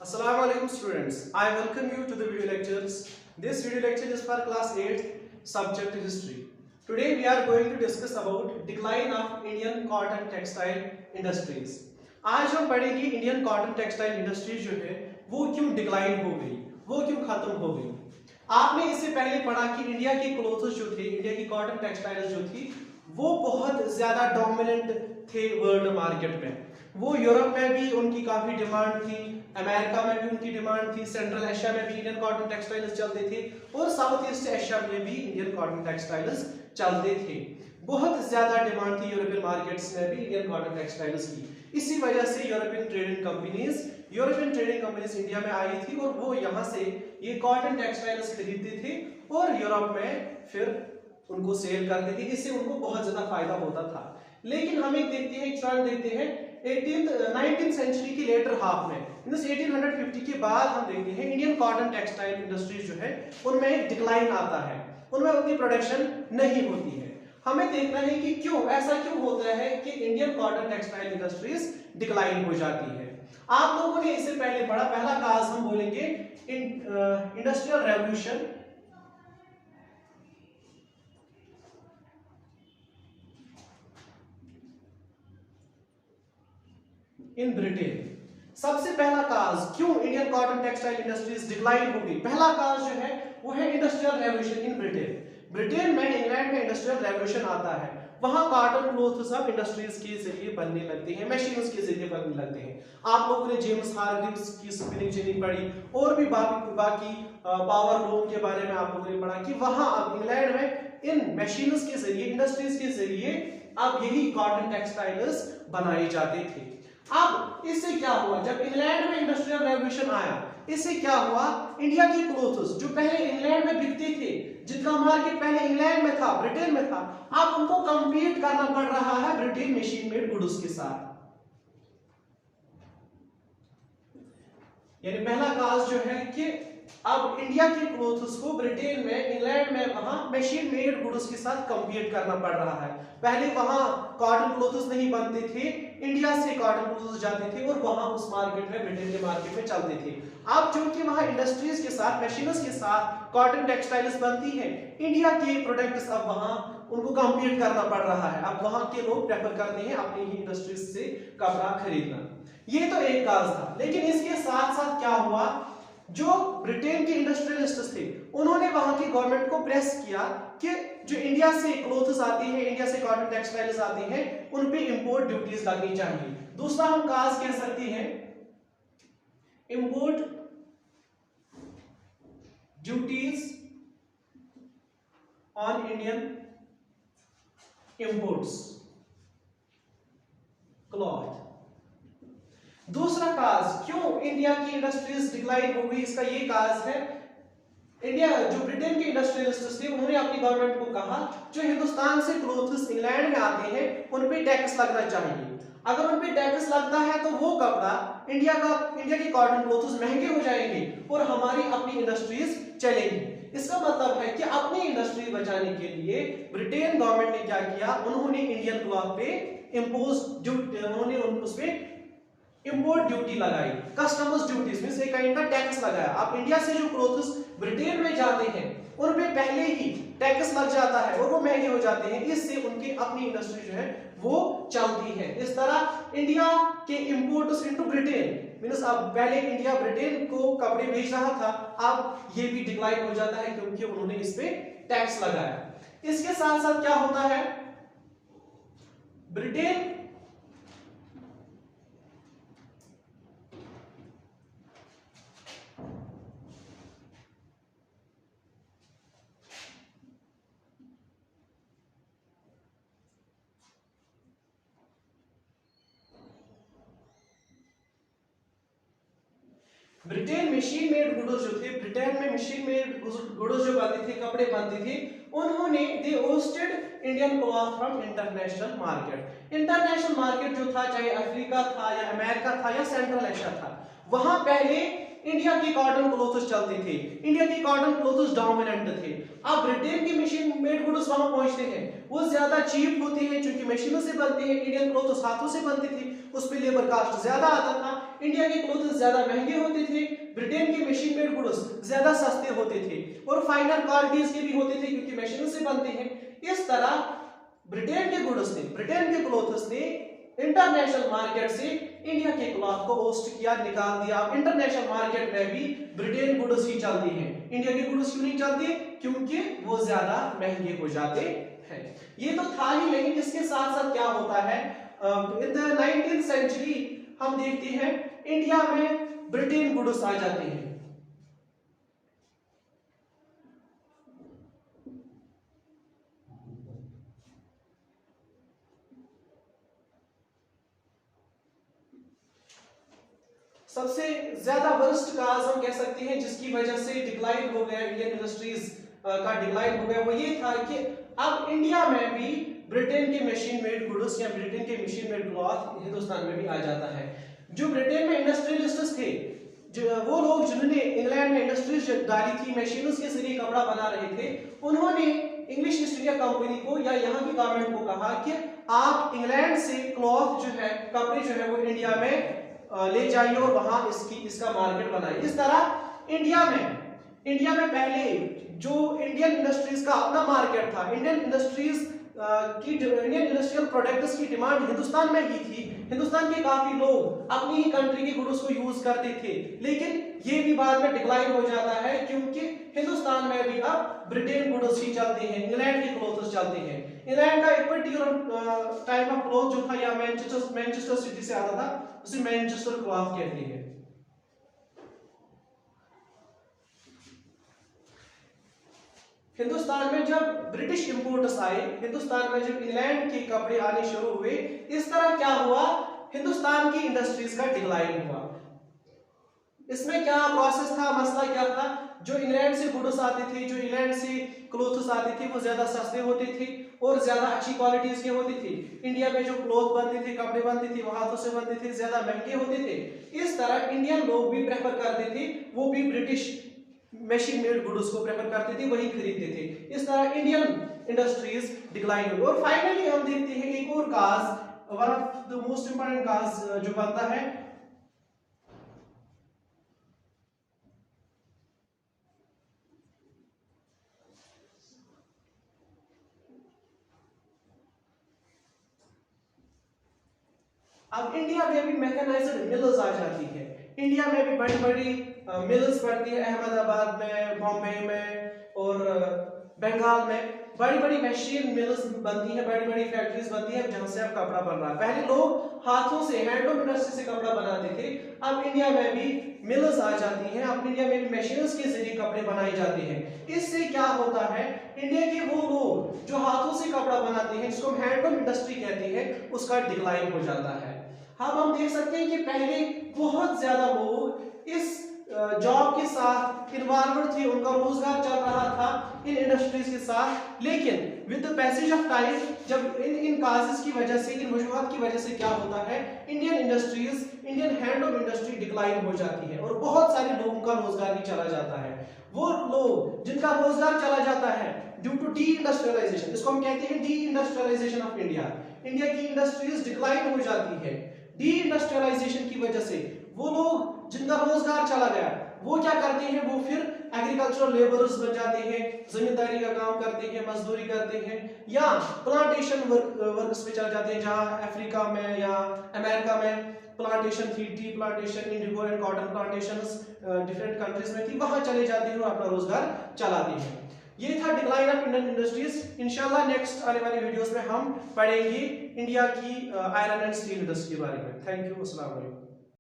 Assalamu alaikum students. I welcome you to the video lectures. This video lecture is for class 8 subject history. Today we are going to discuss about decline of Indian cotton textile industries. आज हम पढ़ेंगे Indian cotton textile industry जो है वो क्यों decline हो गई, वो क्यों खत्म हो गई। आपने इससे पहले पढ़ा कि इंडिया की क्लोथ्स जो थे, इंडिया की कॉटन टेक्सटाइल्स जो थी वो बहुत ज्यादा डोमिनेंट थे वर्ल्ड मार्केट में। वो यूरोप में भी उनकी काफी डिमांड थी, अमेरिका में भी उनकी डिमांड थी, सेंट्रल एशिया में भी इंडियन कॉटन टेक्सटाइल्स चलते थे और साउथ ईस्ट एशिया में भी इंडियन कॉटन टेक्सटाइल्स चलते थे। बहुत ज्यादा डिमांड थी यूरोपियन मार्केट्स में भी इंडियन कॉटन टेक्सटाइल्स की। इसी वजह से यूरोपियन ट्रेडिंग कंपनीज इंडिया में आई थी और वो यहाँ से ये कॉटन टेक्सटाइल्स खरीदते थे और यूरोप में फिर उनको सेल करते थे। इससे उनको बहुत ज्यादा फायदा होता था। लेकिन हम एक देखते हैं, एक ट्रेंड देखते हैं 19th सेंचुरी की लेटर हाफ में, 1850 के बाद हम देखते हैं इंडियन कॉटन टेक्सटाइल इंडस्ट्रीज जो है उनमें एक डिक्लाइन आता है, उनमें उतनी प्रोडक्शन नहीं होती है। हमें देखना है कि क्यों ऐसा क्यों होता है कि Indian cotton textile industries decline हो जाती है। आप लोगों ने इससे पहले पढ़ा, पहला काज हम बोलेंगे इंडस्ट्रियल रेवोल्यूशन इन ब्रिटेन। सबसे पहला काज क्यों Indian cotton textile industries decline हो गई, पहला काज जो है वो है industrial revolution in Britain. Britain में, इंग्लैंड में इंडस्ट्रियल रेवोल्यूशन आता है। वहां कॉटन क्लोथ सब इंडस्ट्रीज के जरिए बनने लगते हैं, मशीन्स के जरिए बनने लगते हैं। आप लोगों ने जेम्स हारग्रीव्स की स्पिनिंग जेनी पढ़ी और भी बाकी पावर लूम के बारे में आप लोगों ने पढ़ा कि वहां अब इंग्लैंड में इन मशीन्स के जरिए, इंडस्ट्रीज के जरिए अब यही कॉटन टेक्सटाइल्स बनाए जाते थे। अब इससे क्या हुआ, जब इंग्लैंड में इंडस्ट्रियल रेवोल्यूशन आया, इससे क्या हुआ, इंडिया की क्लोथ्स जो पहले इंग्लैंड में बिकते थे, जिनका मार्केट पहले इंग्लैंड में था, ब्रिटेन में था, अब उनको कंपीट करना पड़ रहा है ब्रिटेन मशीन मेड गुड्स के साथ। यानी पहला काज जो है कि अब इंडिया के क्लोथ्स को ब्रिटेन में, इंग्लैंड में वहां मशीन मेड गुड्स के साथ कंपीट करना पड़ रहा है। पहले वहां कॉटन क्लोथ्स नहीं बनते थे, इंडिया से कॉटन क्लोथ्स जाते थे और वहां उस मार्केट में, ब्रिटेन के मार्केट में चलते थे। अब चूंकि वहां इंडस्ट्रीज के साथ, मशीनों के साथ कॉटन टेक्सटाइल्स बनती है, इंडिया के प्रोडक्ट्स अब वहां उनको कंपीट करना पड़ रहा है। अब वहां के लोग प्रेफर करते हैं अपनी ही इंडस्ट्रीज से कपड़ा खरीदना। ये तो एक काज था। लेकिन इसके साथ साथ क्या हुआ, जो ब्रिटेन के इंडस्ट्रियलिस्ट्स थे उन्होंने वहां की गवर्नमेंट को प्रेस किया कि जो इंडिया से क्लोथ्स आती है, इंडिया से कॉटन टेक्सटाइल्स आती हैं, उन पे इंपोर्ट ड्यूटीज लगनी चाहिए। दूसरा हम काज कह सकते हैं import duties on Indian imports cloth. दूसरा काज क्यों इंडिया की इंडस्ट्रीज डिक्लाइन हो गई, इसका ये काज है, इंडिया जो ब्रिटेन के इंडस्ट्रियलिस्ट्स थे उन्होंने अपनी गवर्नमेंट को कहा जो हिंदुस्तान से क्लोथ्स इंग्लैंड में आते हैं उन पे टैक्स लगना चाहिए। अगर उन पे टैक्स लगता है तो वो कपड़ा इंडिया के कॉटन क्लोथ्स महंगे हो जाएंगे और हमारी अपनी इंडस्ट्रीज चलेंगी। इसका मतलब है कि अपनी इंडस्ट्री बचाने के लिए ब्रिटेन गवर्नमेंट ने क्या किया, उन्होंने इंडियन क्लॉथ पे उन्होंने उस पे इंपोर्ट ड्यूटी लगाई, कस्टम्स ड्यूटीज में से एक काइंड का टैक्स लगाया। अब इंडिया से जो क्लोथ्स ब्रिटेन में जाते हैं उन पे पहले ही टैक्स लग जाता है और वो महंगे हो जाते हैं। इससे उनकी अपनी इंडस्ट्री जो है वो चलती है। इस तरह इंडिया के इंपोर्ट्स इनटू ब्रिटेन मींस अब पहले इंडिया ब्रिटेन को कपड़े बेच रहा था, अब ये भी डिक्लाइन हो जाता है क्योंकि उन्होंने इस पे टैक्स लगाया। इसके साथ साथ क्या होता है, ब्रिटेन मशीन मेड गुड्स जो थे, ब्रिटेन में मशीन मेड गुड्स जो बनते थे, कपड़े बनते थे, उन्होंने they ousted Indian cloth from international market. International market जो था, चाहे अफ्रीका था या अमेरिका था या सेंट्रल एशिया था, वहां पहले इंडिया की कॉटन क्लोथ्स चलते थे, इंडिया की कॉटन क्लोथ्स डोमिनेंट थे। अब ब्रिटेन की मशीन मेड गुड्स वहां पहुंचते हैं, वो ज्यादा चीप होते हैं क्योंकि मशीनों से बनते हैं, इंडियन क्लोथ्स हाथों से बनते थे, उस पे लेबर कास्ट ज्यादा आता था, इंडिया के क्लोथ्स ज्यादा महंगे होते थे, ब्रिटेन के मशीन मेड गुड्स ज्यादा सस्ते होते थे और फाइनर क्वालिटीज के भी होते थे क्योंकि मशीन से बनते हैं। इस तरह ब्रिटेन के गुड्स ने, ब्रिटेन के क्लोथ्स ने इंटरनेशनल मार्केट से इंडिया के क्लॉथ को ओस्ट किया, निकाल दिया। अब इंटरनेशनल मार्केट में भी ब्रिटेन गुड्स ही चलती हैं, इंडिया के गुड्स क्यों नहीं चलते? क्योंकि वो ज्यादा महंगे हो जाते हैं। ये तो था ही, लेकिन इसके साथ साथ क्या होता है, इन द 19th सेंचुरी हम देखते हैं इंडिया में ब्रिटेन गुड्स आ जाते हैं। सबसे ज्यादा वर्स्ट काज हम कह सकते हैं जिसकी वजह से डिक्लाइन हो गया, इंडियन इंडस्ट्रीज का डिक्लाइन हो गया, वो ये था कि अब इंडिया में भी ब्रिटेन के मशीन मेड गुड्स या ब्रिटेन के मशीन मेड क्लॉथ हिंदुस्तान में भी आ जाता है। जो ब्रिटेन में इंडस्ट्रियलिस्ट्स थे, जो वो लोग जिन्होंने इंग्लैंड में इंडस्ट्रीज डाली थी, मशीनों के जरिए कपड़ा बना रहे थे, उन्होंने इंग्लिश ईस्ट इंडिया कंपनी को या यहाँ की गवर्नमेंट को कहा कि आप इंग्लैंड से क्लॉथ जो है, कपड़े जो है वो इंडिया में ले जाइए और वहां इसका मार्केट बनाइए। इस तरह इंडिया में पहले जो इंडियन इंडस्ट्रीज का अपना मार्केट था, इंडियन इंडस्ट्रियल प्रोडक्ट्स की डिमांड हिंदुस्तान में ही थी। हिंदुस्तान के काफी लोग अपनी ही कंट्री के गुड्स को यूज करते थे, लेकिन ये भी बाद में डिक्लाइन हो जाता है क्योंकि हिंदुस्तान में भी अब ब्रिटेन गुड्स ही चलते हैं, इंग्लैंड के क्लोथ्स चलते हैं। इंग्लैंड का एक पर्टिकुलर टाइप ऑफ क्लॉथ जो था या मैनचेस्टर सिटी से आता था, उसे मैनचेस्टर क्लॉथ कहते हैं। हिंदुस्तान में जब ब्रिटिश इंपोर्टर्स आए, हिंदुस्तान में जब इंग्लैंड के कपड़े आने शुरू हुए, इस तरह क्या हुआ, हिंदुस्तान की इंडस्ट्रीज का डिक्लाइन हुआ। इसमें क्या प्रोसेस था, मसला क्या था, जो इंग्लैंड से गुड्स आते थे, जो इंग्लैंड से क्लोथ्स आते थे, वो ज्यादा सस्ते होते थे और ज्यादा अच्छी क्वालिटीज के होते थे। इंडिया में जो क्लोथ बनते थे, कपड़े बनते थे, वो हाथों से बनते थे, ज्यादा महंगे होते थे। इस तरह इंडियन लोग भी प्रेफर करते थे, वो भी ब्रिटिश मशीन मेड गुड्स को प्रेफर करते थे, वही खरीदते थे। इस तरह इंडियन इंडस्ट्रीज डिक्लाइन हुई। और फाइनली हम देखते हैं एक और cause, one of the most important cause जो बनता है, अब इंडिया में भी मैकेनाइज्ड मिल्स आ जाती है। इंडिया में भी बड़ी बड़ी मिल्स पड़ती है, अहमदाबाद में, बॉम्बे में और बंगाल में बड़ी बड़ी मशीन मिल्स बनती हैं, बड़ी बड़ी फैक्ट्रीज बनती हैं जहां से अब कपड़ा बन रहा है। पहले लोग हाथों से, हैंडलूम इंडस्ट्री से कपड़ा बनाते थे, अब इंडिया में भी मिल्स आ जाती हैं, अब इंडिया में भी मशीन्स के जरिए कपड़े बनाए जाते हैं। इससे क्या होता है, इंडिया के वो लोग जो हाथों से कपड़ा बनाते हैं, जिसको हम हैंडलूम इंडस्ट्री कहते हैं, उसका डिक्लाइन हो जाता है। हम देख सकते हैं कि पहले बहुत ज्यादा लोग इस जॉब के साथ इन्वॉल्वड थे, उनका रोजगार चल रहा था इन इंडस्ट्रीज के साथ, लेकिन with the passage of time, जब इन काजेस की वजह से, इन वजूहात की वजह से क्या होता है, Indian industries, Indian handloom industry decline हो जाती है और बहुत सारे लोगों का रोजगार भी चला जाता है। वो लोग जिनका रोजगार चला जाता है ड्यू टू डी इंडस्ट्रियलाइजेशन, इसको हम कहते हैं deindustrialisation of India, India की इंडस्ट्रीज डिक्लाइन हो जाती है। डी इंडस्ट्रियलाइजेशन की वजह से वो लोग जिनका रोजगार चला गया, वो क्या करते हैं, वो फिर एग्रीकल्चरल लेबरर्स बन जाते हैं, जमींदारी का काम करते हैं, मजदूरी करते हैं, या प्लांटेशन वर्क्स पे चल जाते हैं, जहां अफ्रीका में या अमेरिका में प्लांटेशन थी, tea plantation, Indigo and cotton plantations different countries में थी, वहां चले जाते हैं और अपना रोजगार चलाते हैं। ये था डिक्लाइन ऑफ इंडियन इंडस्ट्रीज। इंशाल्लाह नेक्स्ट आने वाली वीडियोस में हम पढ़ेंगे इंडिया की आयरन एंड स्टील इंडस्ट्री के बारे में। थैंक यू, अस्सलाम वालेकुम।